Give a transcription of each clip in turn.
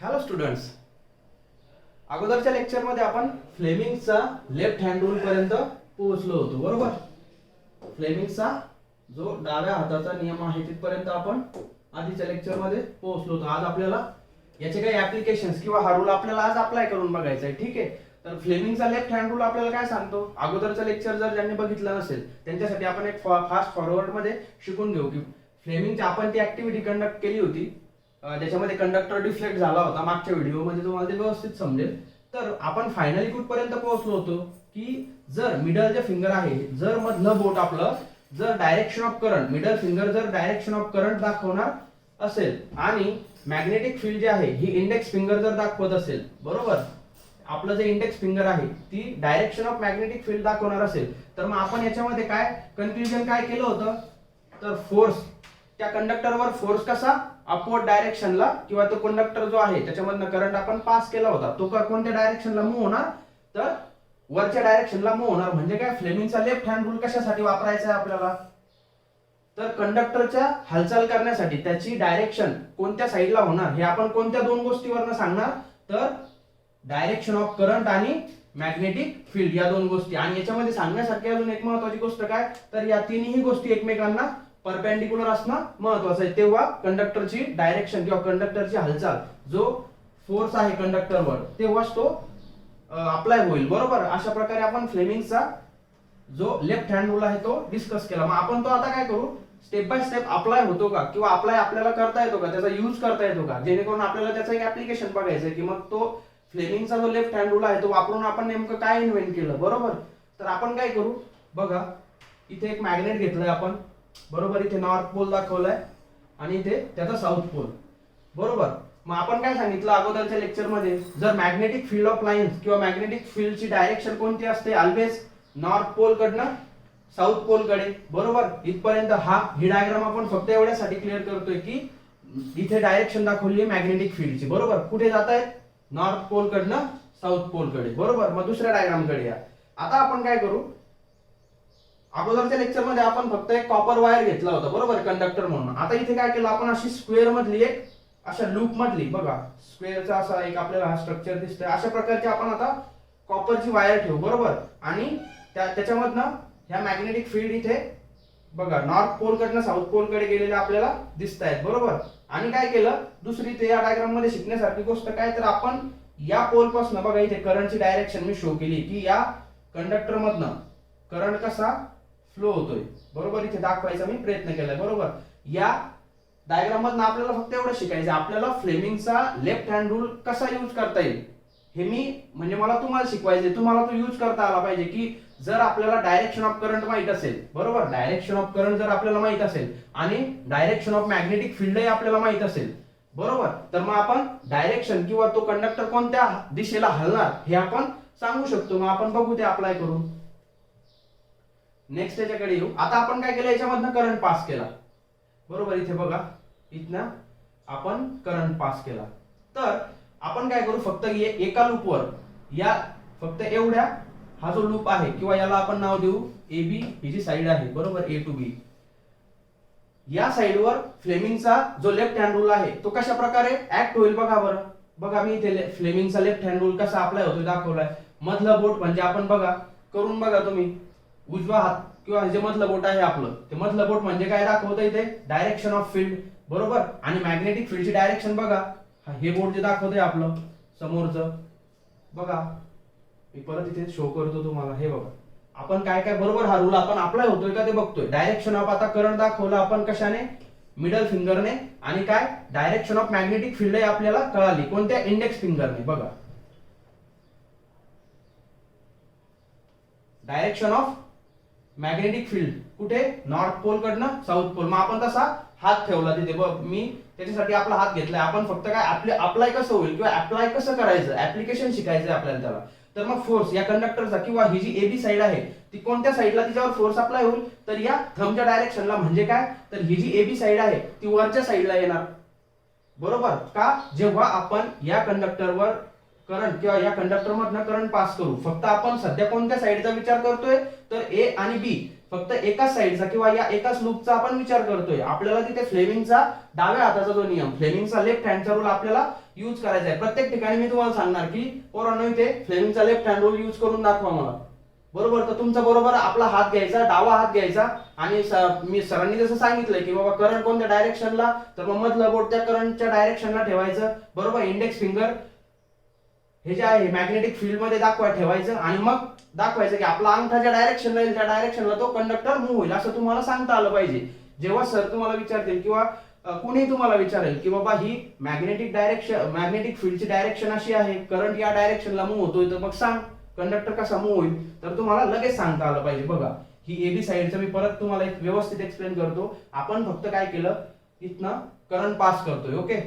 Hello students, अगोदरच्या लेक्चरमध्ये आपण फ्लेमिंगचा लेफ्ट हँड रूल पर्यंत पोहोचलो होतो. बरोबर, फ्लेमिंगचा जो डाव्या हाताचा नियम आहे तिथपर्यंत आपण आधीच्या लेक्चरमध्ये पोहोचलो होतो. आज आपल्याला याचे काही ऍप्लिकेशन्स किंवा हा रूल आपल्याला आज अप्लाय करून बघायचा आहे. ठीक आहे, तर फ्लेमिंगचा लेफ्ट हँड रूल आपल्याला काय सांगतो, अगोदरचा लेक्चर जर ज्यांनी बघितलं नसेल त्यांच्यासाठी आपण एक फास्ट फॉरवर्ड मध्ये शिकून घेऊ की फ्लेमिंगची आपण ती ऍक्टिव्हिटी कंडक्ट केली होती. त्याच्यामध्ये कंडक्टर डिफ्लेक्ट झाला होता मागच्या व्हिडिओमध्ये, तुम्हाला ते व्यवस्थित समजेल. तर आपण फायनली कुठपर्यंत पोहोचलो होतो की जर मिडल जे फिंगर आहे, जर मधलं बोट आपलं जर direction of current, middle finger जर डायरेक्शन ऑफ करंट दाखवणार असेल आणि मॅग्नेटिक फील्ड जे आहे ही इंडेक्स फिंगर जर दाखवत असेल, बरोबर, आपलं जे इंडेक्स फिंगर आहे ती डायरेक्शन ऑफ मॅग्नेटिक फील्ड दाखवणार असेल, तर मग आपण याच्यामध्ये काय कन्क्लुजन काय केलं होतं, तर फोर्स, त्या कंडक्टरवर फोर्स कसा अपवर्ड डायरेक्शनला, किंवा तो कंडक्टर जो आहे त्याच्यामधनं करंट आपण पास केला होता तो कोणत्या डायरेक्शनला मूव्ह होणार, तर वरच्या डायरेक्शनला मूव्ह होणार. म्हणजे काय, फ्लेमिंगचा लेफ्ट हँड रूल कशासाठी वापरायचा आहे आपल्याला, तर कंडक्टरच्या हालचाल करण्यासाठी त्याची डायरेक्शन कोणत्या साईडला होणार हे आपण कोणत्या दोन गोष्टीवरनं सांगणार, तर डायरेक्शन ऑफ करंट आणि मॅग्नेटिक फील्ड, या दोन गोष्टी. आणि याच्यामध्ये सांगण्यासारखी अजून एक महत्वाची गोष्ट काय, तर या तिन्ही गोष्टी एकमेकांना परपेंडिक्युलर असणं महत्वाचं आहे. तेव्हा कंडक्टरची डायरेक्शन किंवा कंडक्टरची हालचाल, जो फोर्स आहे कंडक्टरवर, तेव्हाच तो अप्लाय होईल. बरोबर, अशा प्रकारे आपण फ्लेमिंगचा जो लेफ्ट हँड रूल आहे तो डिस्कस केला. मग आपण तो आता काय करू, स्टेप बाय स्टेप अप्लाय होतो का, किंवा अप्लाय आपल्याला करता येतो का, त्याचा यूज करता येतो का, जेणेकरून आपल्याला त्याचं एक ऍप्लिकेशन बघायचं की मग तो फ्लेमिंगचा जो लेफ्ट हँड रूल आहे तो वापरून आपण नेमकं काय इन्व्हेंट केलं. बरोबर, तर आपण काय करू, बघा इथे एक मॅग्नेट घेतलंय आपण, बरोबर, इथे नॉर्थ पोल दाखवलाय आणि इथे त्याचा साऊथ पोल. बरोबर, मग आपण काय सांगितलं अगोदरच्या लेक्चर मध्ये, जर मॅग्नेटिक फील्ड ऑफ लाईन्स किंवा मॅग्नेटिक फील्डची डायरेक्शन कोणती असते, ऑलवेज नॉर्थ पोल कडनं साऊथ पोल कडे. बरोबर, इथपर्यंत ही डायग्राम आपण फक्त एवढ्यासाठी क्लिअर करतोय की इथे डायरेक्शन दाखवली आहे मॅग्नेटिक फील्डची. बरोबर, कुठे जात आहेत, नॉर्थ पोल कडनं साऊथ पोल कडे. बरोबर, मग दुसऱ्या डायग्राम कडे या. आता आपण काय करू, अगोदरच्या लेक्चर मध्ये आपण फक्त एक कॉपर वायर घेतला होता, बरोबर, कंडक्टर म्हणून. आता इथे काय केलं आपण, अशी स्क्वेअर मधली एक अशा लूप मधली, बघा स्क्वेअरचा असा एक आपल्याला हा स्ट्रक्चर दिसतोय, अशा प्रकारची आपण आता कॉपरची वायर ठेवू. बरोबर, आणि त्याच्यामधनं ह्या मॅग्नेटिक फील्ड इथे बघा नॉर्थ पोल कडनं साऊथ पोल कडे गेलेले आपल्याला दिसत आहेत. बरोबर, आणि काय केलं दुसरी ते या डायग्राम मध्ये शिकण्यासारखी गोष्ट काय, तर आपण या पोल पासून बघा इथे करंटची डायरेक्शन मी शो केली की या कंडक्टर मधनं करंट कसा फ्लो होतोय. बरोबर, इथे दाखवायचा मी प्रयत्न केलाय. बरोबर, या डायग्राम मधनं आपल्याला फक्त एवढं शिकायचं, आपल्याला फ्लेमिंगचा लेफ्ट हँड रूल कसा यूज करता येईल हे म्हणजे मला तुम्हाला शिकवायचे, तुम्हाला तो यूज करता आला पाहिजे. की जर आपल्याला डायरेक्शन ऑफ करंट माहित असेल, बरोबर, डायरेक्शन ऑफ करंट जर आपल्याला माहित असेल आणि डायरेक्शन ऑफ मॅग्नेटिक फील्डही आपल्याला माहित असेल, बरोबर, तर मग आपण डायरेक्शन किंवा तो कंडक्टर कोणत्या दिशेला हलणार हे आपण सांगू शकतो. मग आपण बघू ते अप्लाय करून. नेक्स्ट याच्याकडे येऊ. आता आपण काय केलं, याच्यामधनं करंट पास केला. बरोबर, इथे बघा इथनं आपण करंट पास केला. तर आपण काय करू, फक्त एका लूपवर या फक्त एवढ्या हा जो लूप आहे, किंवा याला आपण नाव देऊ A B, he G side आहे, बरोबर, ए टू बी, या साइडवर फ्लेमिंगचा जो लेफ्ट हँड रूल आहे तो कशा प्रकारे ऍक्ट होईल बघा. बरं बघा, मी इथे फ्लेमिंगचा लेफ्ट हँड रूल कसा अप्लाय होतो दाखवलाय. मधलं बोट म्हणजे आपण बघा करून बघा तुम्ही, उजवा हात किंवा जे मधलं बोट आहे आपलं, ते मधलं बोट म्हणजे काय दाखवतं इथे, डायरेक्शन ऑफ फील्ड. बरोबर, आणि मॅग्नेटिक फील्डची डायरेक्शन बघा, हे बोट जे दाखवतंय आपलं समोरचं, बघा मी परत इथे शो करतो तुम्हाला. हे बघा आपण काय काय बरोबर हा रूल आपण अप्लाय होतोय का ते बघतोय. डायरेक्शन ऑफ आता करंट दाखवलं आपण कशाने, मिडल फिंगरने, आणि काय डायरेक्शन ऑफ मॅग्नेटिक फील्ड आपल्याला कळाली कोणत्या, इंडेक्स फिंगरने. बघा डायरेक्शन ऑफ मॅग्नेटिक फील्ड कुठे, नॉर्थ पोल कडनं साऊथ पोल. मग आपण तसा हात ठेवला तिथे, बघ मी त्याच्यासाठी आपला हात घेतलाय. आपण फक्त काय अप्लाय कसं होईल किंवा अप्लाय कसं करायचं, ऍप्लिकेशन शिकायचंय आपल्याला त्याला. तर मग फोर्स या कंडक्टरचा किंवा ही जी एबी साइड आहे ती कोणत्या साइडला तिच्यावर फोर्स अप्लाय होईल, तर या थंबच्या डायरेक्शनला. म्हणजे काय, तर ही जी एबी साइड आहे ती वरच्या साइडला येणार. बरोबर, का, जेव्हा आपण या कंडक्टरवर करंट किंवा या कंडक्टर मधनं करंट पास करू, फक्त आपण सध्या कोणत्या साइडचा विचार करतोय, तर ए आणि बी फक्त एकाच साईडचा किंवा या एकाच लूपचा आपण विचार करतोय. आपल्याला तिथे फ्लेमिंगचा डाव्या हाताचा जो नियम, फ्लेमिंगचा लेफ्ट हँडचा रूल आपल्याला यूज करायचा आहे. प्रत्येक ठिकाणी मी तुम्हाला सांगणार की पोरांनो इथे फ्लेमिंगचा लेफ्ट हँड रूल यूज करून दाखवा मला. बरोबर, तर तुमचा बरोबर आपला हात घ्यायचा, डावा हात घ्यायचा आणि मी सरांनी जसं सांगितलंय की बाबा करंट कोणत्या डायरेक्शनला, तर मग मधलं बोट त्या करंटच्या डायरेक्शनला ठेवायचं. बरोबर, इंडेक्स फिंगर हे जे आहे मॅग्नेटिक फील्ड मध्ये ठेवायचं आणि मग दाखवायचं की आपला अंगठा ज्या डायरेक्शनला येईल त्या डायरेक्शनला तो कंडक्टर मूव्ह होईल, असं तुम्हाला सांगता आलं पाहिजे. जेव्हा सर तुम्हाला विचारतील किंवा कोणी तुम्हाला विचारेल की बाबा ही मॅग्नेटिक फील्डची डायरेक्शन अशी आहे, करंट या डायरेक्शनला मूव्ह होतोय, तर मग सांग कंडक्टर कसा मूव्ह होईल, तर तुम्हाला लगेच सांगता आलं पाहिजे. बघा ही एबी साईडचं मी परत तुम्हाला एक व्यवस्थित एक्सप्लेन करतो. आपण फक्त काय केलं, इथनं करंट पास करतोय. ओके,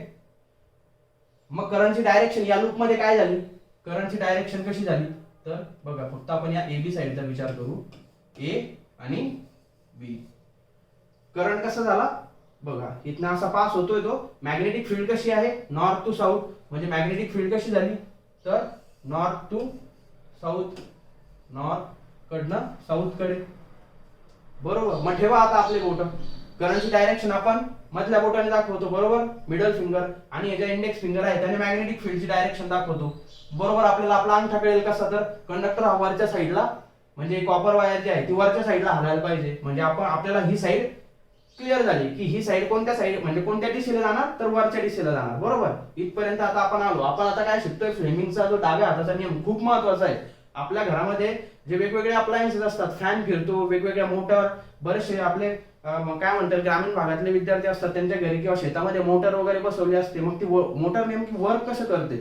मग करंटची डायरेक्शन या लूप मध्ये काय झाली, करंटची डायरेक्शन कशी झाली, तर बघा फक्त आपण या एबी साईडचा विचार करू, ए आणि बी. करंट कसा झाला बघा, इथनं असा पास होतोय तो. मॅग्नेटिक फील्ड कशी आहे, नॉर्थ टू साऊथ, म्हणजे मॅग्नेटिक फील्ड कशी झाली, तर नॉर्थ टू साऊथ, नॉर्थ कडनं साऊथ कडे. बरोबर, मग ठेवा आता आपले बोट. करंटची डायरेक्शन आपण मधल्या बोटाने दाखवतो, बरोबर, मिडल फिंगर, आणि याच्या इंडेक्स फिंगर आहे त्याने मॅग्नेटिक फील्डची डायरेक्शन दाखवतो. बरोबर, आपल्याला आपला अंगठा कळेल कसा, तर कंडक्टर हा वरच्या साईडला, म्हणजे कॉपर वायर जी आहे ती वरच्या साईडला हलायला पाहिजे. म्हणजे आपल्याला ही साईड क्लिअर झाली की ही साईड कोणत्या साईड, म्हणजे कोणत्या दिशेला जाणार, तर वरच्या दिशेला जाणार. बरोबर, इथपर्यंत आता आपण आलो. आपण आता काय शिकतोय, फ्लेमिंगचा जो डाव्या हाताचा नियम खूप महत्वाचा आहे. आपल्या घरामध्ये जे वेगवेगळे अप्लायन्सेस असतात, फॅन फिरतो, वेगवेगळ्या मोटर, बरेचसे आपले काय म्हणतात ग्रामीण भागातले विद्यार्थी असतात त्यांच्या घरी किंवा शेतामध्ये मोटर वगैरे बसवली असते. मग ती मोटर नेमकी वर्क कसं करते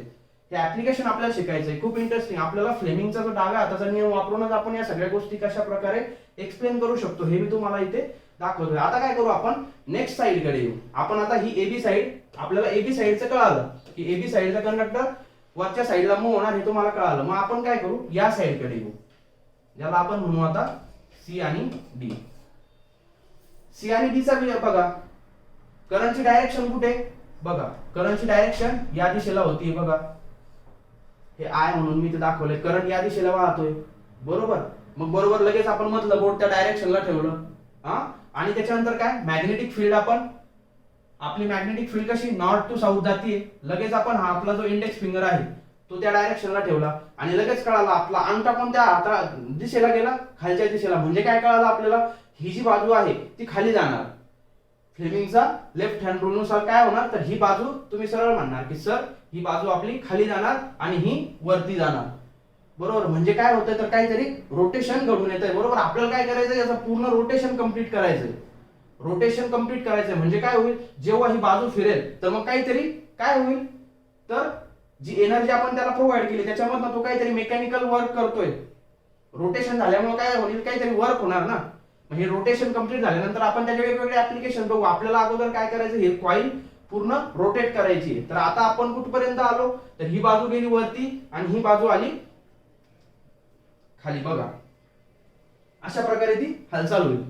हे ऍप्लिकेशन आपल्याला शिकायचंय. खूप इंटरेस्टिंग. आपल्याला फ्लेमिंगचा जो डाव्या हाताचा नियम वापरूनच आपण या सगळ्या गोष्टी कशा प्रकारे एक्सप्लेन करू शकतो हे मी तुम्हाला इथे दाखवतोय. आता काय करू, आपण नेक्स्ट साइड कडे येऊ. आपण आता ही एबी साइड, आपल्याला एबी साइडचं कळालं की एबी साइडचा कंडक्टर वरच्या साइडला मूव्ह होणार हे तुम्हाला कळालं. मग आपण काय करू, या साइड कडे येऊ, ज्याला आपण म्हणू आता सी आणि डी. सी आणि डी चा बघा, करंटची डायरेक्शन कुठे, बघा करंटची डायरेक्शन या दिशेला होती. बघा हे आय म्हणून मी ते दाखवलंय, करंट या दिशेला वाहतोय. बरोबर, मग बरोबर लगेच आपण मधलं बोट त्या डायरेक्शनला ठेवलं. आणि त्याच्यानंतर काय, मॅग्नेटिक फील्ड, आपली मॅग्नेटिक फील्ड कशी नॉर्थ टू साऊथ जातीये. लगेच आपण हा आपला जो इंडेक्स फिंगर आहे तो त्या डायरेक्शनला ठेवला आणि लगेच कळाला आपला अंगठा कोणत्या दिशेला गेला, खालच्या दिशेला. म्हणजे काय कळालं आपल्याला, ही जी बाजू आहे ती खाली जाणार. फ्लेमिंगचा लेफ्ट हँड रूल नुसार काय होणार, तर ही बाजू तुम्ही सरळ म्हणणार की सर ही बाजू आपली खाली जाणार आणि ही वरती जाणार. बरोबर, म्हणजे काय होतंय, तर काहीतरी रोटेशन घडून येतंय. बरोबर, आपल्याला काय करायचंय, याचं पूर्ण रोटेशन कंप्लीट करायचंय. रोटेशन कंप्लीट करायचंय म्हणजे काय होईल, जेव्हा ही बाजू फिरेल तर मग काहीतरी काय होईल, तर जी एनर्जी आपण त्याला प्रोव्हाइड केली त्याच्यामधनं तो काहीतरी मेकॅनिकल वर्क करतोय. रोटेशन झाल्यामुळे काय होईल, काहीतरी वर्क होणार ना. हे रोटेशन कंप्लीट झाल्यानंतर आपण त्याचे वेगवेगळे ऍप्लिकेशन बघू. आपल्याला अगोदर काय करायचं, हे कॉईल पूर्ण रोटेट करायची. तर आता आपण कुठपर्यंत आलो, तर ही बाजू गेली वरती आणि ही बाजू आली खाली. बघा अशा प्रकारे ती हालचाल होईल.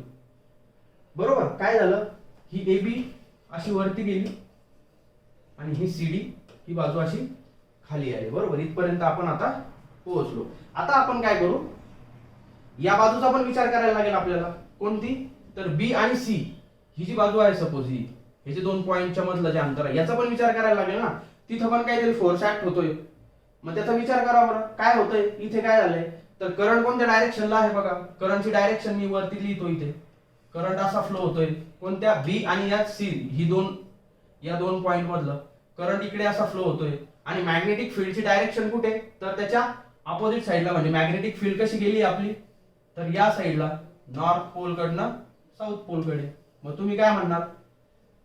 बरोबर, काय झालं, ही एबी अशी वरती गेली आणि ही सीडी ही बाजू अशी खाली आली. बरोबर, इथपर्यंत आपण आता पोहोचलो. आता आपण काय करू, या बाजूचा पण विचार करायला लागेल आपल्याला. कोणती, तर बी आणि सी ही जी बाजू आहे, सपोज ही, हे जे 2 पॉइंटच्या मधलं जे अंतर आहे याचा पण विचार करायला लागेल ना. तिथं पण काहीतरी फोर्स ऍक्ट होतोय. मग त्याचा विचार करा बरं, काय होतंय इथे, काय झालंय, तर करंट कोणत्या डायरेक्शनला आहे. बघा करंटची डायरेक्शन मी वरती लिहितो. इथे करंट असा फ्लो होतोय कोणत्या, बी आणि या सी ही या दोन पॉइंट मधलं करंट इकडे असा फ्लो होतोय. आणि मॅग्नेटिक फील्डची डायरेक्शन कुठे, तर त्याच्या अपोजिट साईडला. म्हणजे मॅग्नेटिक फील्ड कशी गेली आपली, तर या साईडला, नॉर्थ पोल कडनं साऊथ पोल कडे. मग तुम्ही काय म्हणणार,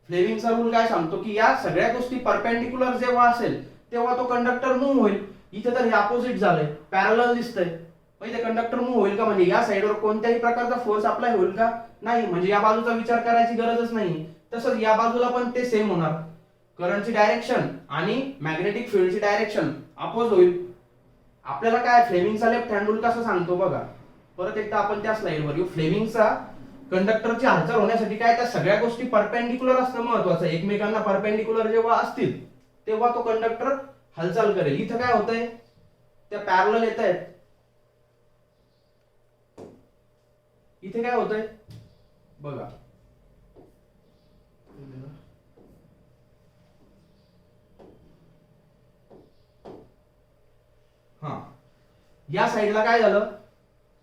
फ्लेमिंगचा रूल काय सांगतो की या सगळ्या गोष्टी परपेंडिक्युलर जेव्हा असेल तेव्हा तो कंडक्टर मूव्ह होईल. इथे तर हे अपोजिट झालंय, पॅरलल दिसतंय. मग इथे कंडक्टर मूव्ह होईल का, म्हणजे या साईडवर कोणत्याही प्रकारचा फोर्स अप्लाय होईल का, नाही. म्हणजे या बाजूचा विचार करायची गरजच नाही. तसंच या बाजूला पण ते सेम होणार. करंटची डायरेक्शन आणि मॅग्नेटिक फील्डची डायरेक्शन अपोज होईल. आपल्याला काय फ्लेमिंगचा लेफ्ट हँड रूल कसं सांगतो बघा. परत एकदा आपण त्या स्लाइडवर येऊ. फ्लेमिंगचा कंडक्टरची हालचाल होण्यासाठी काय, त्या सगळ्या गोष्टी परपेंडिक्युलर असणं महत्वाचं आहे. एकमेकांना परपेंडिक्युलर जेव्हा असतील तेव्हा तो कंडक्टर हालचाल करेल. इथं काय होतंय, त्या पॅरलल येत आहेत. इथे काय होतंय बघा, हा या साईडला काय झालं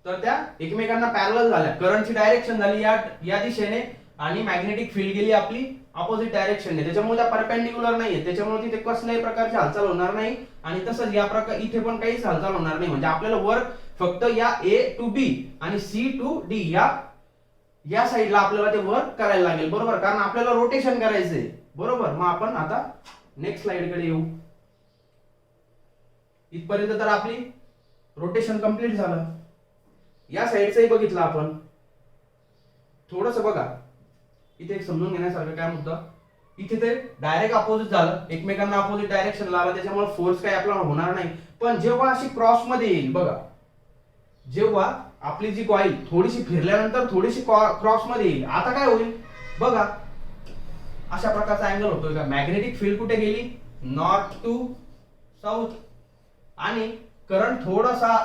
तर त्या एकमेकांना पॅरलल झाल्या, करंटची डायरेक्शन झाली या दिशेने आणि मॅग्नेटिक फील्ड गेली आपली ऑपोजिट डायरेक्शनने, त्याच्यामुळे त्या परपेंडिक्युलर नाहीये, त्याच्यामुळे तिथे कसल्याही प्रकारची हालचाल होणार नाही आणि तसंच या प्रकार इथे पण काहीच हालचाल होणार नाही. म्हणजे आपल्याला वर्क फक्त या A to B आणि C to D या साईडला आपल्याला ते वर्क करायला लागेल, बरोबर, कारण आपल्याला रोटेशन करायचंय, बरोबर. मग आपण आता नेक्स्ट स्लाइड कडे येऊ. इथपर्यंत तर आपली रोटेशन कंप्लीट झालं. या साईडचंही बघितलं आपण, थोडस बघा इथे एक समजून घेण्यासारखं काय मुद्दा, इथे ते डायरेक्ट अपोजिट झालं, एकमेकांना अपोजिट डायरेक्शनला आला, त्याच्यामुळे फोर्स काय आपला होणार नाही. पण जेव्हा अशी क्रॉस मध्ये येईल बघा, जेव्हा आपली जी कॉईल थोडीशी फिरल्यानंतर थोडीशी क्रॉस मध्ये येईल, आता काय होईल बघा, अशा प्रकारचा अँगल होतोय का, मॅग्नेटिक फील्ड कुठे गेली, नॉर्थ टू साऊथ, आणि करंट थोडासा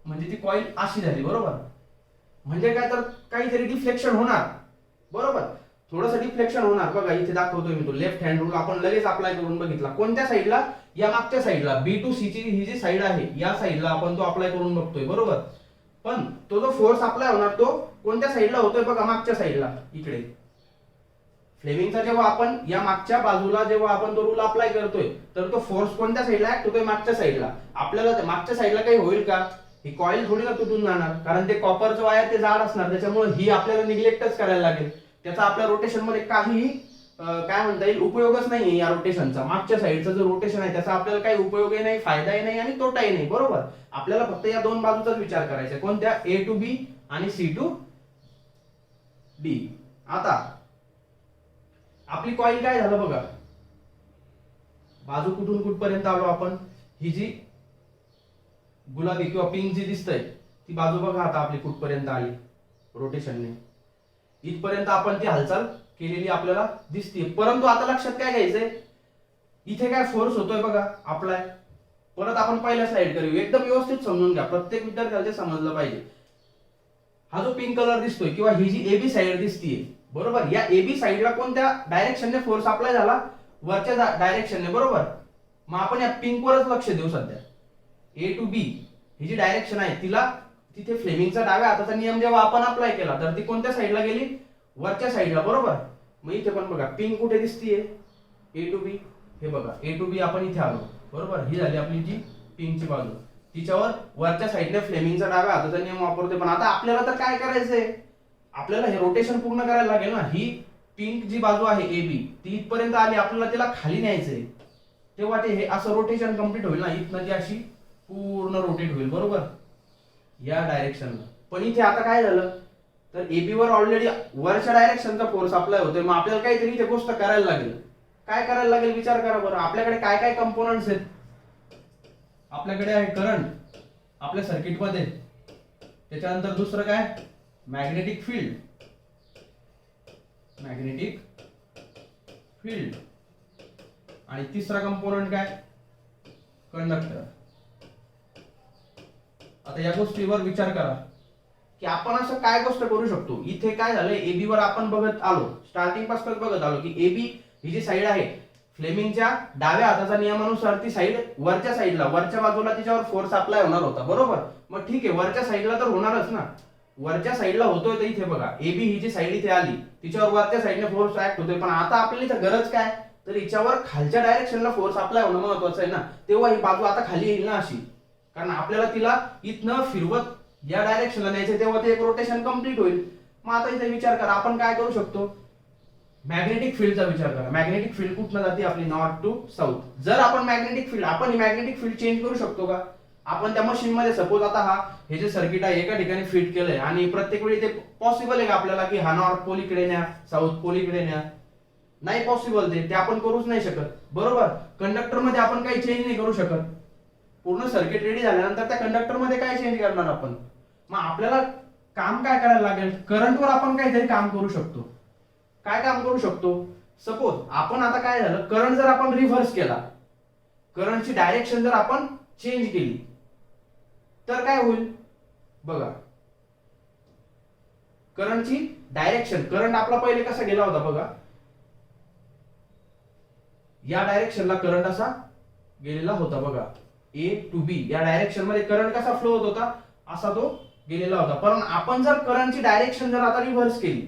म्हणजे ती कॉईल अशी झाली, बरोबर. म्हणजे काय तर काहीतरी डिफ्लेक्शन होणार, बरोबर, थोडंसं डिफ्लेक्शन होणार. बघा इथे दाखवतोय मी, तो लेफ्ट हँड रूल आपण लगेच अप्लाय करून बघितला. कोणत्या साईडला, या मागच्या साईडला, B to C ची ही जी साईड आहे या साईडला आपण तो अप्लाय करून बघतोय, बरोबर. पण तो जो फोर्स अप्लाय होणार तो कोणत्या साईडला होतोय बघा, मागच्या साईडला, इकडे. फ्लेमिंगचा जेव्हा आपण या मागच्या बाजूला जेव्हा आपण तो रूल अप्लाय करतोय तर तो फोर्स कोणत्या साईडला ऍक्ट होतोय, मागच्या साईडला. आपल्याला मागच्या साईडला काही होईल का, ही कॉईल थोडी ना तुटून जाणार, कारण ते कॉपरचं वायर ते जाड असणार, त्याच्यामुळे ही आपल्याला निग्लेक्टच करायला लागेल. त्याचा आपल्या रोटेशन मध्ये काहीही काय म्हणता येईल उपयोगच नाहीये या रोटेशनचा. मागच्या साईडचं जो रोटेशन आहे त्याचा आपल्याला काही उपयोगही नाही, फायदाही नाही आणि तोटाही नाही, बरोबर. आपल्याला फक्त या दोन बाजूचाच विचार करायचा, कोणत्या, A to B आणि C to D. आता आपली कॉईल काय झालं बघा, बाजू कुठून कुठपर्यंत आलो आपण, ही जी गुलाबी किंवा पिंक जी दिसतंय ती बाजू बघा आता आपली कुठपर्यंत आली रोटेशनने, इथपर्यंत आपण ती हालचाल केलेली आपल्याला दिसते. परंतु आता लक्षात काय घ्यायचंय, इथे काय फोर्स होतोय बघा अप्लाय. परत आपण पहिल्या स्लाइड करू, एकदम व्यवस्थित समजून घ्या, प्रत्येक विद्यार्थ्याला ते समजलं पाहिजे. हा जो पिंक कलर दिसतोय किंवा ही जी AB साइड दिसतीये, बरोबर, या AB साइडला कोणत्या डायरेक्शनने फोर्स अप्लाय झाला, वरच्या डायरेक्शनने, बरोबर. मग आपण या पिंक वरच लक्ष देऊ सध्या. A to B ही जी डायरेक्शन आहे तिला, तिथे फ्लेमिंगचा डाव्या हाताचा नियम जेव्हा आपण अप्लाय केला तर ती कोणत्या साईडला गेली, वरच्या साईडला, बरोबर. मग इथे पण बघा पिंक कुठे दिसतीये, A to B, हे बघा A to B आपण इथे आलो, बरोबर. ही झाली आपली जी पिंकची बाजू, तिच्यावर वरच्या साईडने फ्लेमिंगचा डाव्या हाताचा नियम वापरतोय. पण आता आपल्याला तर काय करायचंय, आपल्याला हे रोटेशन पूर्ण करायला लागेल ना. ही पिंक जी बाजू आहे AB ती इथपर्यंत आली, आपल्याला तिला खाली न्यायचंय, तेव्हा ते हे असं रोटेशन कंप्लीट होईल ना, इथनं ती अशी पूर्ण रोटेट होईल, बरोबर, या डायरेक्शनला. पण इथे आता काय झालं तर AB वर ऑलरेडी वरच्या डायरेक्शनचा फोर्स अप्लाय होतोय. मग आपल्याला काहीतरी इथे गोष्ट करायला लागेल. काय करायला लागेल विचार करा बरं. आपल्याकडे काय काय कंपोनंट्स आहेत, आपल्याकडे आहे करंट आपल्या सर्किट मध्ये, त्याच्यानंतर दुसरं काय, मॅग्नेटिक फील्ड, आणि तिसरा कंपोनंट काय, कंडक्टर. आता या गोष्टीवर विचार करा की आपण असं काय गोष्ट करू शकतो. इथे काय झालंय, AB वर आपण बघत आलो, स्टार्टिंग पासून बघत आलो की AB ही जी साईड आहे फ्लेमिंगच्या डाव्या हाताच्या नियमानुसार ती साईड वरच्या साईडला, वरच्या बाजूला तिच्यावर फोर्स अप्लाय होणार होता, बरोबर. मग ठीक आहे, वरच्या साईडला तर होणारच ना, वरच्या साईडला होतोय तर इथे बघा AB ही जी साईड इथे आली तिच्यावर वरच्या साईडने फोर्स ऍक्ट होतोय. पण आता आपल्याला इथे गरज काय, तर हिच्यावर खालच्या डायरेक्शनला फोर्स अप्लाय होणं महत्वाचं आहे ना. तेव्हा ही बाजू आता खाली येईल ना अशी, कारण आपल्याला तिला इथनं फिरवत या डायरेक्शनला न्यायचं, तेव्हा ते एक रोटेशन कंप्लीट होईल. मग आता इथे विचार करा आपण काय करू शकतो, मॅग्नेटिक फील्डचा विचार करा. मॅग्नेटिक फील्ड कुठनं जाते आपली, नॉर्थ टू साऊथ. जर आपण मॅग्नेटिक फील्ड, आपण ही मॅग्नेटिक फील्ड चेंज करू शकतो का, आपण त्या मशीन मध्ये सपोज आता हे जे सर्किट आहे एका ठिकाणी फिट केलंय आणि प्रत्येक वेळी ते पॉसिबल आहे का आपल्याला की हा नॉर्थ पोल इकडे न्या, साऊथ पोल इकडे न्या, नाही पॉसिबल, ते आपण करूच नाही शकत, बरोबर. कंडक्टर मध्ये आपण काही चेंज नाही करू शकत. पूर्ण सर्किट रेडी झाल्यानंतर त्या कंडक्टर मध्ये काय चेंज करणार आपण. मग आपल्याला काम काय करायला लागेल, करंटवर आपण काहीतरी काम करू शकतो. काय काम करू शकतो, सपोज आपण आता काय झालं, करंट जर आपण रिव्हर्स केला, करंटची डायरेक्शन जर आपण चेंज केली तर काय होईल बघा. करंटची डायरेक्शन, करंट आपला पहिले कसा गेला होता बघा, या डायरेक्शनला करंट असा गेलेला होता बघा, ए टू बी या डायरेक्शन मध्ये करंट कसा फ्लो होत होता, असा तो गेलेला होता. पण आपण जर करंटची डायरेक्शन जर आता रिव्हर्स केली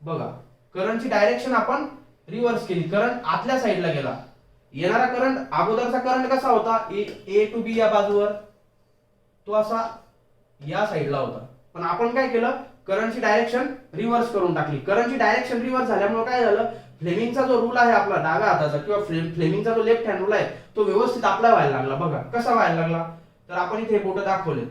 बघा, करंटची डायरेक्शन आपण रिव्हर्स केली, करंट आतल्या साईडला गेला, येणारा करंट अगोदरचा करंट कसा होता, ए टू बी या बाजूवर, तो असा या साईडला होता. पण आपण काय केलं, करंटची डायरेक्शन रिव्हर्स करून टाकली. करंटची डायरेक्शन रिव्हर्स झाल्यामुळे काय झालं, फ्लेमिंगचा जो रूल आहे आपला डाव्या हाताचा किंवा फ्लेमिंगचा जो लेफ्ट हँड रूल आहे तो व्यवस्थित अप्लाय व्हायला लागला. बघा कसा व्हायला लागला, तर आपण इथे बोट दाखवले.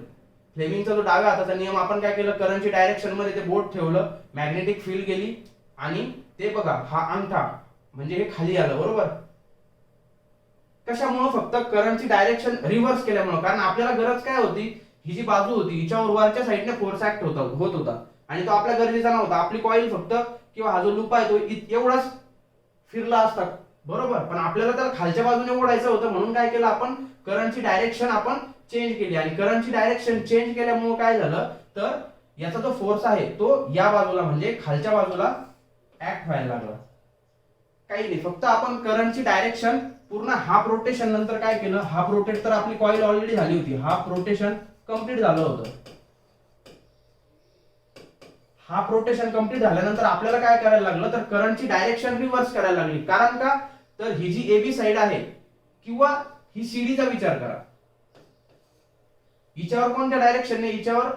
फ्लेमिंगचा जो डाव्या हाताचा नियम, आपण काय केलं, करंटची डायरेक्शन मध्ये ते बोट ठेवलं, मॅग्नेटिक फील्ड गेली आणि ते बघा हा अंगठा म्हणजे हे खाली आलं, बरोबर. कशामुळे, फक्त करंटची डायरेक्शन रिव्हर्स केल्यामुळे. कारण आपल्याला गरज काय होती, ही जी बाजू होती हिच्यावर वरच्या साईडने फोर्स ऍक्ट होत होता आणि तो आपल्या गरजेचा नव्हता. आपली कॉईल फक्त किंवा हा जो लूप आहे तो एवढाच फिरला असता, बरोबर. पण आपल्याला त्याला खालच्या बाजूने ओढायचं होतं, म्हणून काय केलं आपण, करंटची डायरेक्शन आपण चेंज केली. आणि करंटची डायरेक्शन चेंज केल्यामुळे काय झालं, तर याचा जो फोर्स आहे तो या बाजूला म्हणजे खालच्या बाजूला ऍक्ट व्हायला लागला. काही नाही, फक्त आपण करंटची डायरेक्शन पूर्ण हाफ रोटेशन नंतर काय केलं, हाफ रोटेट तर आपली कॉईल ऑलरेडी झाली होती, हाफ रोटेशन कंप्लीट झालं होतं. हाफ रोटेशन कंप्लीट झाल्यानंतर आपल्याला काय करायला लागलं, तर करंटची डायरेक्शन रिव्हर्स करायला लागली. कारण का, तर ही जी एबी साइड आहे किंवा ही सीडीचा विचार करा, हिच्यावर कोणत्या डायरेक्शनने, हिच्यावर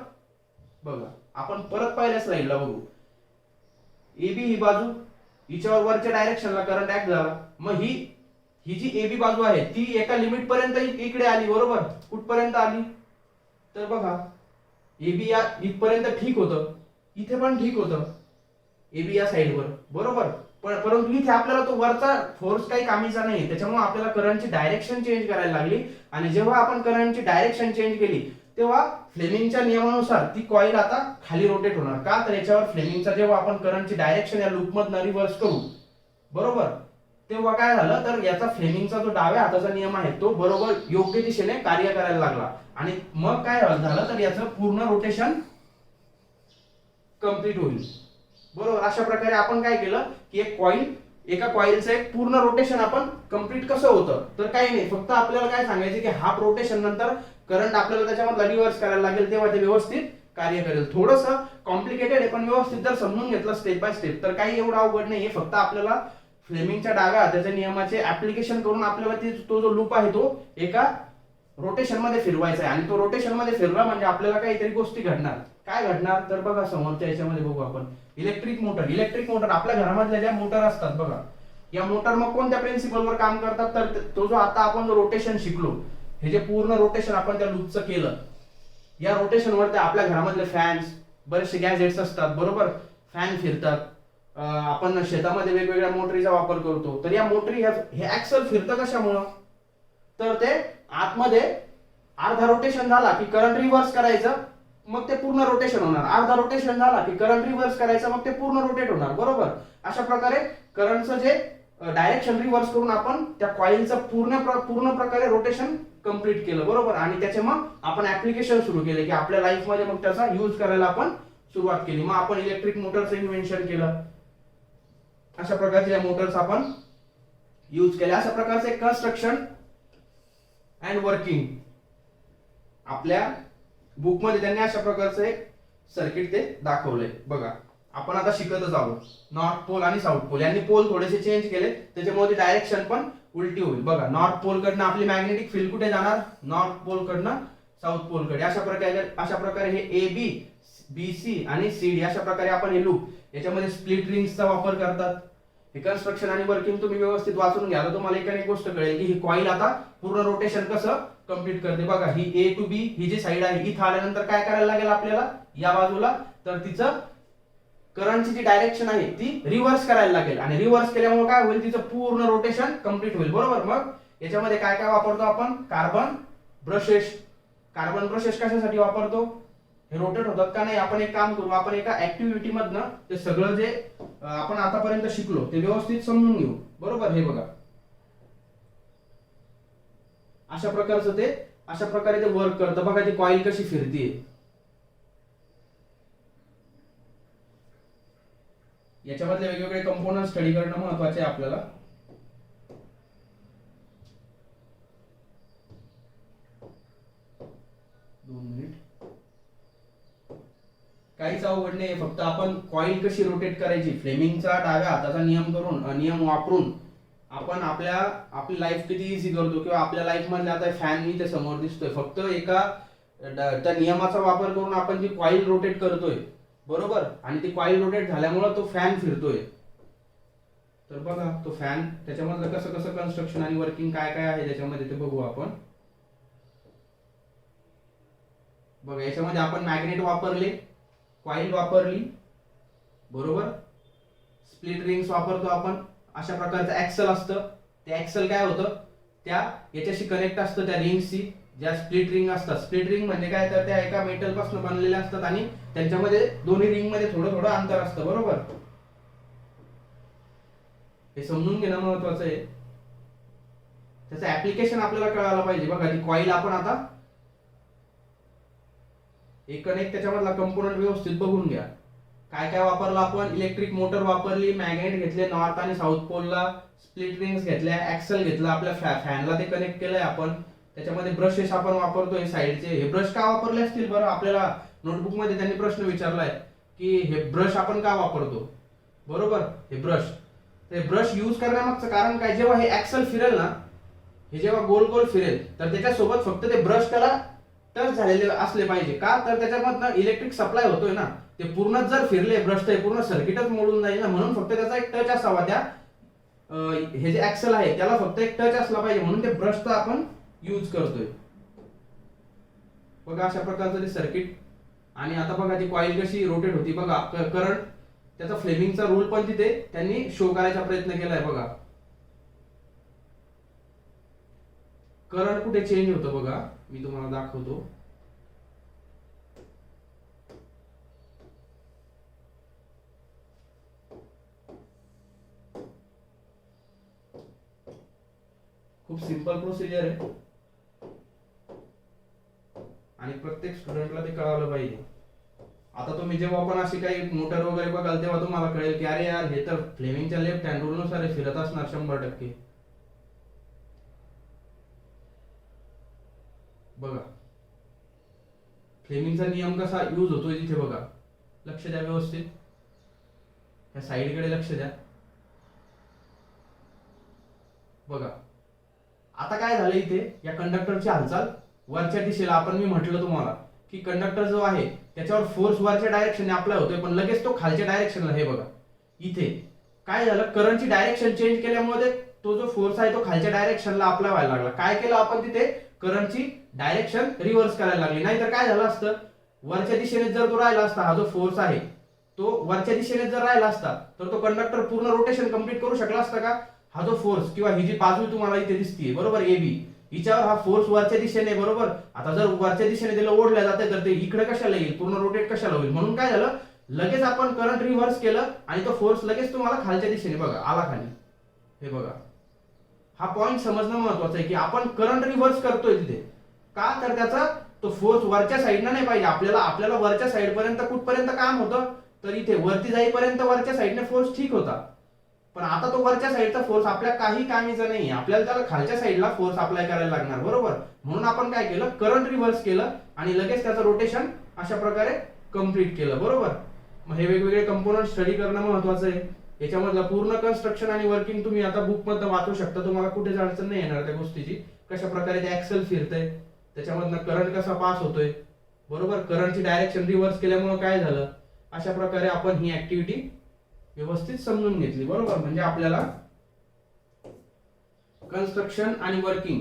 बघा, आपण परत पहिल्या स्लाइडला बघू, एबी ही बाजू, हिच्यावर वरच्या डायरेक्शनला करंट ऍक्ट झाला. मग ही जी एबी बाजू आहे ती एका लिमिट पर्यंत इकडे आली, बरोबर. कुठपर्यंत आली, तर बघा एबी या इथपर्यंत ठीक होतं, इथे पण ठीक होतं एबी या साईडवर, बरोबर. परंतु इथे आपल्याला तो वरचा फोर्स काही कामीचा नाही, त्याच्यामुळे आपल्याला करंटची डायरेक्शन चेंज करायला लागली. आणि जेव्हा आपण करंटची डायरेक्शन चेंज केली तेव्हा फ्लेमिंगच्या नियमानुसार ती कॉईल आता खाली रोटेट होणार. का, तर याच्यावर फ्लेमिंगचा जेव्हा आपण करंटची डायरेक्शन या लूप मधनं रिव्हर्स करू, बरोबर, तेव्हा काय झालं, तर याचा फ्लेमिंगचा जो डाव्या हाताचा नियम आहे तो बरोबर योग्य दिशेने कार्य करायला लागला. आणि मग काय झालं, तर याचं पूर्ण रोटेशन कंप्लीट होईल, बरोबर. अशा प्रकारे आपण काय केलं की एका कॉइलचं एक पूर्ण रोटेशन आपण कंप्लीट कसं होतं, तर काही नाही, फक्त आपल्याला काय सांगायचं की हाफ रोटेशन नंतर करंट आपल्याला त्याच्यामध्ये रिव्हर्स करायला लागेल, तेव्हा ते व्यवस्थित कार्य करेल. थोडंसं कॉम्प्लिकेटेड आहे, पण व्यवस्थित जर समजून घेतलं स्टेप बाय स्टेप तर काही एवढं अवघड नाहीये. फक्त आपल्याला फ्लेमिंगच्या डाव्या हाताच्या नियमाचे ऍप्लिकेशन करून आपल्याला तो जो लूप आहे तो एका रोटेशन मध्ये फिरवायचा आहे. आणि तो रोटेशन मध्ये फिरला म्हणजे आपल्याला काहीतरी गोष्टी घडणार. काय घडणार, तर बघा समोरच्या याच्यामध्ये बघू आपण, इलेक्ट्रिक मोटर आपल्या घरामधल्या ज्या मोटर असतात बघा, या मोटर मग कोणत्या प्रिन्सिपलवर काम करतात, तर तो जो आता आपण जो रोटेशन शिकलो, हे जे पूर्ण रोटेशन आपण त्या लूपचं केलं, या रोटेशनवर ते आपल्या घरामधले फॅन्स, बरेचसे गॅजेट्स असतात, बरोबर, फॅन फिरतात. आपण शेतामध्ये वेगवेगळ्या मोटरीचा वापर करतो, तर या मोटरी हे ऍक्सल फिरतं कशामुळं, तर ते आतमध्ये अर्धा रोटेशन झाला की करंट रिव्हर्स करायचं, मग ते पूर्ण रोटेशन होणार. अर्धा रोटेशन झाला की करंट रिव्हर्स करायचं, मग ते पूर्ण रोटेट होणार, बरोबर. अशा प्रकारे करंटचं जे डायरेक्शन रिव्हर्स करून आपण त्या कॉइलचं पूर्ण प्रकारे रोटेशन कंप्लीट केलं, बरोबर. आणि त्याचे मग आपण ऍप्लिकेशन सुरू केले की आपल्या लाईफ मध्ये मग त्याचा यूज करायला आपण सुरुवात केली. मग आपण इलेक्ट्रिक मोटरचं इन्व्हेन्शन केलं, अशा प्रकारच्या मोटर्स आपण यूज केल्या. अशा प्रकारचे एक कन्स्ट्रक्शन अँड वर्किंग आपल्या बुक मध्ये त्यांनी अशा प्रकारचं एक सर्किट ते दाखवलंय. बघा आपण आता शिकतच आहोत, नॉर्थ पोल आणि साऊथ पोल, यांनी पोल थोडेसे चेंज केले, त्याच्यामुळे डायरेक्शन पण उलटी होईल. बघा नॉर्थ पोल कडनं आपली मॅग्नेटिक फील्ड कुठे जाणार, नॉर्थ पोल कडनं साऊथ पोल कडे. अशा प्रकारे हे ए बी, बी सी आणि सी डी अशा प्रकारे आपण हे लूप, याच्यामध्ये स्प्लिट रिंग्सचा वापर करतात. हे कन्स्ट्रक्शन आणि वर्किंग तुम्ही व्यवस्थित वाचून घ्या, तुम्हाला एक गोष्ट कळेल की ही कॉईल आता पूर्ण रोटेशन कसं कंप्लीट करते. बघा ही ए to be he G side आहे, इथं आल्यानंतर काय करायला लागेल आपल्याला या बाजूला, तर तिचं करंटची जी डायरेक्शन आहे ती रिव्हर्स करायला लागेल. आणि रिव्हर्स केल्यामुळे काय होईल, तिचं पूर्ण रोटेशन कंप्लीट होईल, बरोबर. मग याच्यामध्ये काय काय वापरतो आपण, कार्बन ब्रशेस. कार्बन ब्रशेस कशासाठी वापरतो, हे रोटेट होतात का नाही. आपण एक काम करू, आपण एका ऍक्टिव्हिटी मधनं ते सगळं जे आपण आतापर्यंत शिकलो ते व्यवस्थित समजून घेऊ, बरोबर. हे बघा अशा प्रकारे ते वर्क करतं. बघा ती कॉईल कशी फिरतीये, याच्यामधले वेगवेगळे कंपोनंट स्टडी करणं महत्वाचे आहे आपल्याला. काहीच अवघड नाही, फक्त आपण कॉईल कशी रोटेट करायची, फ्लेमिंगचा डाव्या हाताचा नियम वापरून आपण आपली लाईफ किती इझी करतो, किंवा आपल्या लाईफ मध्ये आता फॅन मी ते समोर दिसतोय, फक्त एका त्या नियमाचा वापर करून आपण जी कॉईल रोटेट करतोय बरोबर, आणि ती कॉईल रोटेट झाल्यामुळे तो फॅन फिरतोय. तर बघा तो फॅन, त्याच्यामधलं कसं कसं कन्स्ट्रक्शन आणि वर्किंग काय काय आहे त्याच्यामध्ये ते बघू आपण. बघा याच्यामध्ये आपण मॅग्नेट वापरले, कॉईल वापरली बरोबर, स्प्लिट रिंग्स वापरतो आपण, अशा प्रकारचं ऍक्सल असतं, ते ऍक्सल काय होतं त्या याच्याशी कनेक्ट असतं त्या रिंग्सशी, ज्या स्प्लिट रिंग असतात. स्प्लिट रिंग म्हणजे काय, तर त्या एका मेटल पासून बनलेल्या असतात आणि त्यांच्यामध्ये दोन्ही रिंग मध्ये थोडं थोडं अंतर असतं बरोबर. हे समजून घेणं महत्वाचं आहे, त्याचं ऍप्लिकेशन आपल्याला कळायला पाहिजे. बघा ती कॉईल आपण आता एक कनेक्ट, त्याच्यामधला कंपोनंट व्यवस्थित बघून घ्या. काय काय वापरलं आपण, इलेक्ट्रिक मोटर वापरली, मॅग्नेट घेतले नॉर्थ आणि साऊथ पोलला, स्प्लिट रिंग्स घेतल्या, ऍक्सल घेतला, आपल्या फॅनला ते कनेक्ट केलंय आपण. त्याच्यामध्ये ब्रशेस आपण वापरतोय साईडचे. हे ब्रश का वापरले असतील बरं, आपल्याला नोटबुक मध्ये त्यांनी प्रश्न विचारलाय की हे ब्रश आपण का वापरतो बरोबर. हे ब्रश यूज करण्यामागचं कारण काय, जेव्हा हे ऍक्सल फिरेल ना, हे जेव्हा गोल गोल फिरेल तर त्याच्यासोबत फक्त ते ब्रश त्याला टच झालेले असले पाहिजे. का, तर त्याच्यामधनं इलेक्ट्रिक सप्लाय होतोय ना, ते पूर्ण जर फिरले ब्रश तर पूर्ण सर्किटच मोडून जाईल ना, म्हणून फक्त त्याचा एक टच असावा, त्या हे जे ऍक्सल आहे त्याला फक्त एक टच असला पाहिजे, म्हणून ते ब्रशचा आपण यूज करतोय. बघा अशा प्रकारचं ते सर्किट. आणि आता बघा ती कॉईल कशी रोटेट होती, बघा करंट, त्याचा फ्लेमिंगचा रूल पण तिथे त्यांनी शो करायचा प्रयत्न केलाय. बघा करंट कुठे चेंज होतं बघा, मी तुम्हाला दाखवतो. खूप सिंपल प्रोसिजर आहे आणि प्रत्येक स्टुडंटला ते कळालं पाहिजे. आता तुम्ही जेव्हा पण अशी काही मोटर वगैरे बघाल तेव्हा तुम्हाला कळेल की अरे यार हे तर फ्लेमिंगच्या लेफ्ट हँड रूल नुसार फिरत असणार 100%. बघा फ्लेमिंगचा नियम कसा यूज होतोय तिथे बघा, लक्ष द्या व्यवस्थित, या साईडकडे लक्ष द्या. बघा आता काय झालं इथे, या कंडक्टरची हालचाल वरच्या दिशेला, आपण मी म्हटलं तुम्हाला की कंडक्टर जो आहे त्याच्यावर फोर्स वरच्या डायरेक्शनने अप्लाय होतोय, पण लगेच तो खालच्या डायरेक्शनला, हे बघा इथे काय झालं, करंटची डायरेक्शन चेंज केल्यामुळे तो जो फोर्स आहे तो खालच्या डायरेक्शनला अप्लाय व्हायला लागला. काय केलं आपण तिथे, करंटची डायरेक्शन रिव्हर्स करायला लागली. नाहीतर काय झालं असतं, वरच्या दिशेने जर तो राहिला असता, हा जो फोर्स आहे तो वरच्या दिशेने जर राहिला असता तर तो कंडक्टर पूर्ण रोटेशन कंप्लीट करू शकला असता का. हा जो फोर्स किंवा ही जी बाजू तुम्हाला इथे दिसतीये बरोबर ए बी, हिच्यावर हा फोर्स वरच्या दिशेने बरोबर. आता जर वरच्या दिशेने त्याला ओढल्या जाते तर ते इकडे कशाला येईल, पूर्ण रोटेट कशाला होईल. म्हणून काय झालं, लगेच आपण करंट रिव्हर्स केलं आणि तो फोर्स लगेच तुम्हाला खालच्या दिशेने बघा आला खाली. हे बघा हा पॉइंट समजणं महत्वाचं आहे की आपण करंट रिव्हर्स करतोय तिथे, का तर त्याचा तो फोर्स वरच्या साईडनं नाही पाहिजे. आपल्याला वरच्या साईड पर्यंत कुठपर्यंत काम होतं, तर इथे वरती जाईपर्यंत वरच्या साईडने फोर्स ठीक होता. पण आता तो वरच्या साईडचा फोर्स आपल्या काही कामीचा नाही, आपल्याला त्याला खालच्या साईडला फोर्स अप्लाय करायला लागणार बरोबर. म्हणून आपण काय केलं, करंट रिव्हर्स केलं आणि लगेच त्याचं रोटेशन अशा प्रकारे कंप्लीट केलं बरोबर. मग हे वेगवेगळे कंपोनंट स्टडी करणं महत्वाचं आहे. याच्यामधलं पूर्ण कन्स्ट्रक्शन आणि वर्किंग तुम्ही आता बुक मध्ये वाचू शकता, तुम्हाला कुठेच अडचण नाही येणार त्या गोष्टीची. कशा प्रकारे ते ऍक्सल फिरतंय, त्याच्यामधनं करंट कसा पास होतोय बरोबर, करंटची डायरेक्शन रिव्हर्स केल्यामुळे काय झालं, अशा प्रकारे आपण ही ऍक्टिव्हिटी व्यवस्थित समजून घेतली बरोबर. म्हणजे आपल्याला कन्स्ट्रक्शन आणि वर्किंग,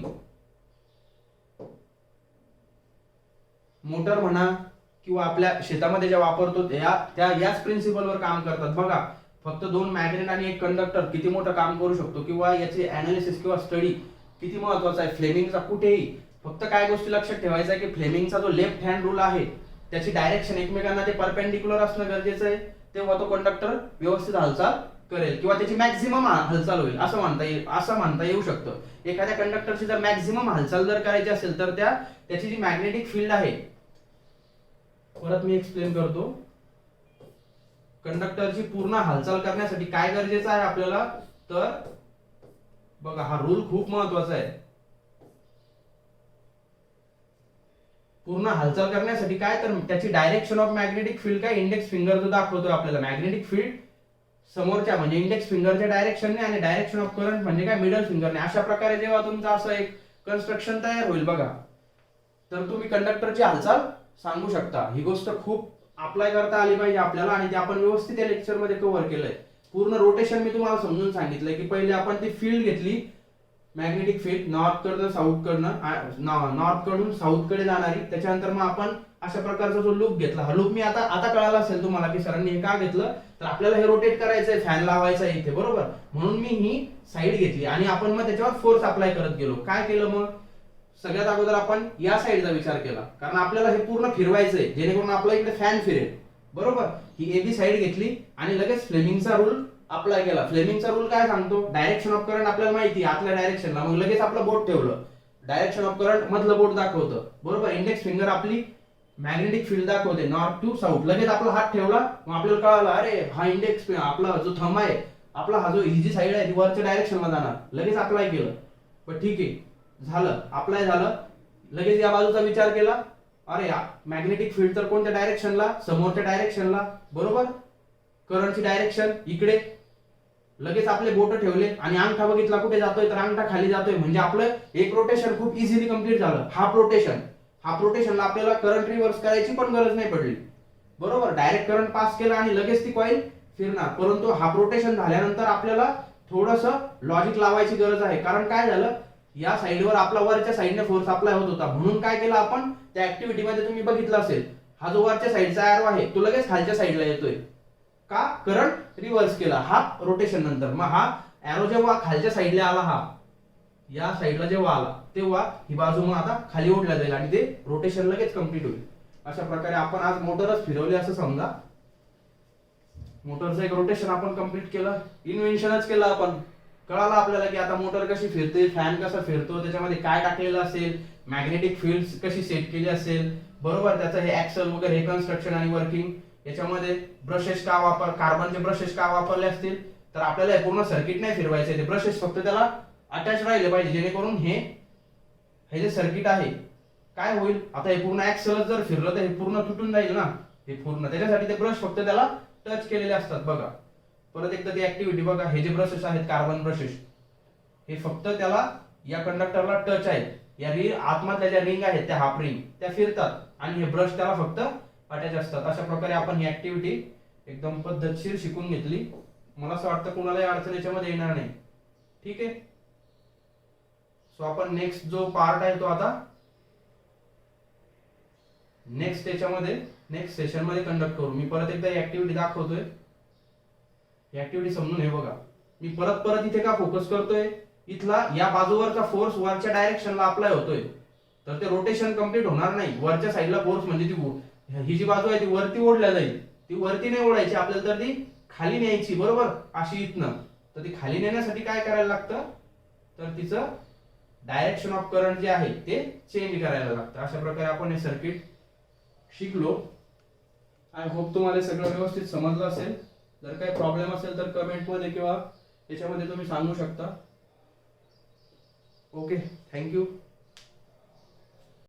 मोटर म्हणा किंवा आपल्या शेतामध्ये ज्या वापरतो त्या याच प्रिन्सिपलवर काम करतात. बघा फक्त 2 मॅग्नेट आणि एक कंडक्टर किती मोठं काम करू शकतो, किंवा याचे अनालिसिस किंवा स्टडी किती महत्वाचा आहे. फ्लेमिंगचा कुठेही फक्त काय गोष्टी लक्षात ठेवायचं आहे की फ्लेमिंगचा जो लेफ्ट हँड रूल आहे त्याची डायरेक्शन एकमेकांना ते परपेंडिक्युलर असणं गरजेचं आहे, तेव्हा तो कंडक्टर व्यवस्थित हालचाल करेल किंवा त्याची मॅक्झिमम हालचाल होईल असं म्हणता येऊ शकतं. एखाद्या कंडक्टरची जर मॅक्झिमम हालचाल जर करायची असेल तर त्याची जी मॅग्नेटिक फील्ड आहे, परत मी एक्सप्लेन करतो. कंडक्टरची पूर्ण हालचाल करण्यासाठी काय गरजेचं आहे आपल्याला, तर बघा हा रूल खूप महत्वाचा आहे. पूर्ण हालचाल करण्यासाठी काय, तर त्याची डायरेक्शन ऑफ मॅग्नेटिक फील्ड काय इंडेक्स फिंगर जो दाखवतोय आपल्याला, मॅग्नेटिक फील्ड समोरच्या म्हणजे इंडेक्स फिंगरच्या डायरेक्शनने आणि डायरेक्शन ऑफ करंट म्हणजे काय मिडल फिंगरने. अशा प्रकारे जेव्हा तुमचं असं एक कन्स्ट्रक्शन तयार होईल बघा, तर तुम्ही कंडक्टरची हालचाल सांगू शकता. ही गोष्ट खूप अप्लाय करता आली पाहिजे आपल्याला आणि ते आपण व्यवस्थित या लेक्चर मध्ये कव्हर केलंय. पूर्ण रोटेशन मी तुम्हाला समजून सांगितलंय की पहिले आपण ती फील्ड घेतली, मॅग्नेटिक फील्ड नॉर्थ कडून साऊथ कडे जाणारी. त्याच्यानंतर मग आपण अशा प्रकारचा जो लूप घेतला, हा लूप मी आता कळाला असेल तुम्हाला की सरांनी हे का घेतलं, तर आपल्याला हे रोटेट करायचंय, फॅन लावायचा आहे इथे, बरोबर. म्हणून मी ही साईड घेतली आणि आपण मग त्याच्यावर फोर्स अप्लाय करत गेलो. काय केलं मग, सगळ्यात अगोदर आपण या साईडचा विचार केला, कारण आपल्याला हे पूर्ण फिरवायचंय जेणेकरून आपला इकडे फॅन फिरेल, बरोबर. ही एबी साईड घेतली आणि लगेच फ्लेमिंगचा रूल अप्लाय केला. फ्लेमिंगचा रूल काय सांगतो, डायरेक्शन ऑफ करंट आपल्याला माहिती आहे आतल्या डायरेक्शनला, मग लगेच आपलं बोट ठेवलं, डायरेक्शन ऑफ करंट मधलं बोट दाखवतं, बरोबर. इंडेक्स फिंगर आपली मॅग्नेटिक फील्ड दाखवते नॉर्थ टू साऊथ. लगेच आपला हात ठेवला, मग आपल्याला कळालं अरे हा इंडेक्स आपला जो थंब आहे आपला, हा जो ही जी साईड आहे ती वरच्या डायरेक्शनला जाणार. लगेच अप्लाय केलं, पण ठीक आहे झालं, अप्लाय झालं. लगेच या बाजूचा विचार केला, अरे मॅग्नेटिक फील्ड तर कोणत्या डायरेक्शनला, समोरच्या डायरेक्शनला, बरोबर. करंटची डायरेक्शन इकडे. लगेच आपले बोट ठेवले आणि अंगठा बघितला कुठे जातोय, तर अंगठा खाली जातोय, म्हणजे आपलं एक रोटेशन खूप इझिली कंप्लीट झालं. हाफ रोटेशनला आपल्याला करंट रिव्हर्स करायची पण गरज नाही पडली, बरोबर. डायरेक्ट करंट पास केला आणि लगेच ती कॉईल फिरणार. परंतु हाफ रोटेशन झाल्यानंतर आपल्याला थोडस लॉजिक लावायची गरज आहे, कारण काय झालं, या साईडवर आपला वरच्या साईडने फोर्स अप्लाय होत होता. म्हणून काय केलं आपण, त्या ऍक्टिव्हिटी मध्ये तुम्ही बघितलं असेल, हा जो वरच्या साईडचा एरो आहे तो लगेच खालच्या साईडला येतोय, का, करंट रिव्हर्स केला हाफ रोटेशन नंतर. मग हा एरो जेव्हा खालच्या साईडला आला, हा या साईडला जेव्हा आला, तेव्हा ही बाजू मग आता खाली ओढल्या जाईल आणि ते रोटेशन लगेच कंप्लीट होईल. अशा प्रकारे आपण आज मोटरच फिरवली असं समजा. मोटरचं एक रोटेशन आपण कंप्लीट केलं, इन्व्हेन्शनच केलं आपण. कळालं आपल्याला की आता मोटर कशी फिरते, फॅन कसा फिरतो, त्याच्यामध्ये काय टाकलेलं असेल, मॅग्नेटिक फील्ड कशी सेट केली असेल, बरोबर. त्याचं हे ऍक्सल वगैरे हे कन्स्ट्रक्शन आणि वर्किंग. याच्यामध्ये ब्रशेस का कार्बनचे ब्रशेस का वापरले असतील, तर आपल्याला हे पूर्ण सर्किट नाही फिरवायचं, ते ब्रशेस फक्त त्याला अटॅच राहिले पाहिजे, जेणेकरून हे जे सर्किट आहे काय होईल, आता हे पूर्ण ऍक्सल जर फिरलं तर हे पूर्ण तुटून जाईल ना, हे पूर्ण. त्याच्यासाठी ते ब्रश फक्त त्याला टच केलेले असतात बघा. परत एकदा ती ऍक्टिव्हिटी बघा, हे जे ब्रशेस आहेत कार्बन ब्रशेस, हे फक्त त्याला या कंडक्टरला टच आहे, या रिंग आतमधल्या ज्या रिंग आहेत त्या हाफ रिंग त्या फिरतात आणि हे ब्रश त्याला फक्त अटॅच असतात. अशा प्रकारे आपण ही ऍक्टिव्हिटी एकदम पद्धतशीर शिकून घेतली. मला असं वाटतं कुणालाही अडचण याच्यामध्ये येणार नाही, ठीक आहे. सो आपण नेक्स्ट जो पार्ट आहे तो आता नेक्स्ट त्याच्यामध्ये नेक्स्ट सेशन मध्ये कंडक्ट करू. मी परत एकदा ऍक्टिव्हिटी दाखवतोय, ऍक्टिव्हिटी समजून हे बघा. मी परत इथे का फोकस करतोय, इथला या बाजूवरचा फोर्स वरच्या डायरेक्शनला अप्लाय होतोय, तर ते रोटेशन कंप्लीट होणार नाही. वरच्या साईडला फोर्स म्हणजे ही जी बाजू आहे ती वरती ओढल्या जाईल, ती वरती नाही ओढायची आपल्याला, तर ती खाली न्यायची, बरोबर, अशी इथनं. तर ती खाली नेण्यासाठी काय करायला लागतं, तर तिचं डायरेक्शन ऑफ करंट जे आहे ते चेंज करायला लागतं. अशा प्रकारे आपण हे सर्किट शिकलो. आय होप तुम्हाला सगळं व्यवस्थित समजलं असेल. जर काही प्रॉब्लेम असेल तर कमेंट मध्ये किंवा याच्यामध्ये तुम्ही सांगू शकता. Okay, thank you.